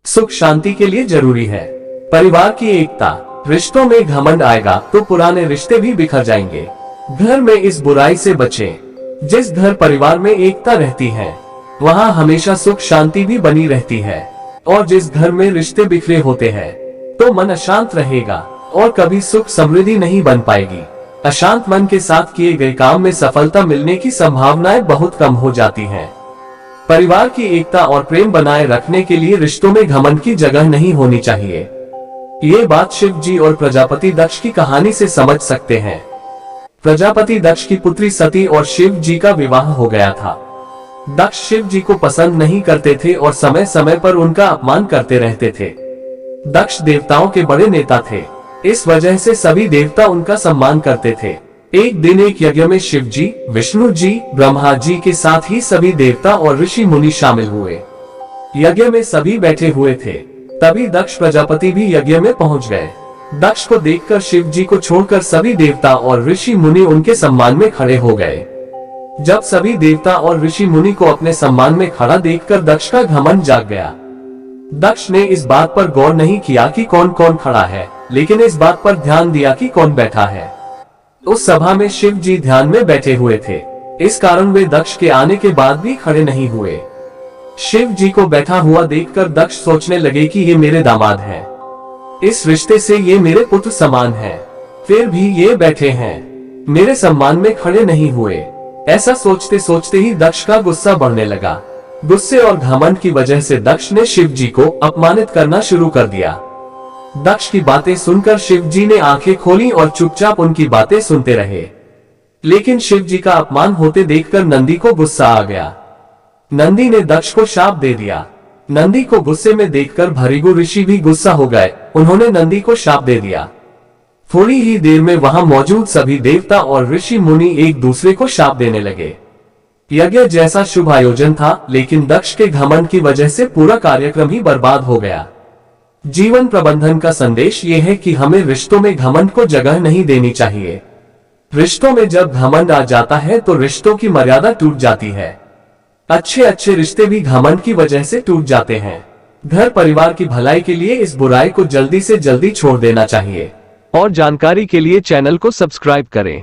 सुख शांति के लिए जरूरी है परिवार की एकता। रिश्तों में घमंड आएगा तो पुराने रिश्ते भी बिखर जाएंगे। घर में इस बुराई से बचें। जिस घर परिवार में एकता रहती है वहाँ हमेशा सुख शांति भी बनी रहती है, और जिस घर में रिश्ते बिखरे होते हैं तो मन अशांत रहेगा और कभी सुख समृद्धि नहीं बन पाएगी। अशांत मन के साथ किए गए काम में सफलता मिलने की संभावनाएं बहुत कम हो जाती हैं। परिवार की एकता और प्रेम बनाए रखने के लिए रिश्तों में घमंड की जगह नहीं होनी चाहिए। ये बात शिव जी और प्रजापति दक्ष की कहानी से समझ सकते हैं। प्रजापति दक्ष की पुत्री सती और शिव जी का विवाह हो गया था। दक्ष शिव जी को पसंद नहीं करते थे और समय समय पर उनका अपमान करते रहते थे। दक्ष देवताओं के बड़े नेता थे, इस वजह से सभी देवता उनका सम्मान करते थे। एक दिन एक यज्ञ में शिव जी, विष्णु जी, ब्रह्मा जी के साथ ही सभी देवता और ऋषि मुनि शामिल हुए। यज्ञ में सभी बैठे हुए थे। तभी दक्ष प्रजापति भी यज्ञ में पहुंच गए। दक्ष को देखकर शिव जी को छोड़कर सभी देवता और ऋषि मुनि उनके सम्मान में खड़े हो गए। जब सभी देवता और ऋषि मुनि को अपने सम्मान में खड़ा देखकर दक्ष का घमंड जाग गया। दक्ष ने इस बात पर गौर नहीं किया कि कौन कौन खड़ा है, लेकिन इस बात पर ध्यान दिया कि कौन बैठा है। उस सभा में शिव जी ध्यान में बैठे हुए थे, इस कारण वे दक्ष के आने के बाद भी खड़े नहीं हुए। शिव जी को बैठा हुआ देखकर दक्ष सोचने लगे कि ये मेरे दामाद हैं, इस रिश्ते से ये मेरे पुत्र समान हैं, फिर भी ये बैठे हैं, मेरे सम्मान में खड़े नहीं हुए। ऐसा सोचते सोचते ही दक्ष का गुस्सा बढ़ने लगा। गुस्से और घमंड की वजह से दक्ष ने शिव जी को अपमानित करना शुरू कर दिया। दक्ष की बातें सुनकर शिव जी ने आंखें खोली और चुपचाप उनकी बातें सुनते रहे। लेकिन शिव जी का अपमान होते देखकर नंदी को गुस्सा आ गया। नंदी ने दक्ष को शाप दे दिया। नंदी को गुस्से में देखकर भृगु ऋषि भी गुस्सा हो गए। उन्होंने नंदी को शाप दे दिया। थोड़ी ही देर में वहां मौजूद सभी देवता और ऋषि मुनि एक दूसरे को शाप देने लगे। यज्ञ जैसा शुभ आयोजन था, लेकिन दक्ष के घमंड की वजह से पूरा कार्यक्रम ही बर्बाद हो गया। जीवन प्रबंधन का संदेश ये है कि हमें रिश्तों में घमंड को जगह नहीं देनी चाहिए। रिश्तों में जब घमंड आ जाता है तो रिश्तों की मर्यादा टूट जाती है। अच्छे अच्छे रिश्ते भी घमंड की वजह से टूट जाते हैं। घर परिवार की भलाई के लिए इस बुराई को जल्दी से जल्दी छोड़ देना चाहिए। और जानकारी के लिए चैनल को सब्सक्राइब करें।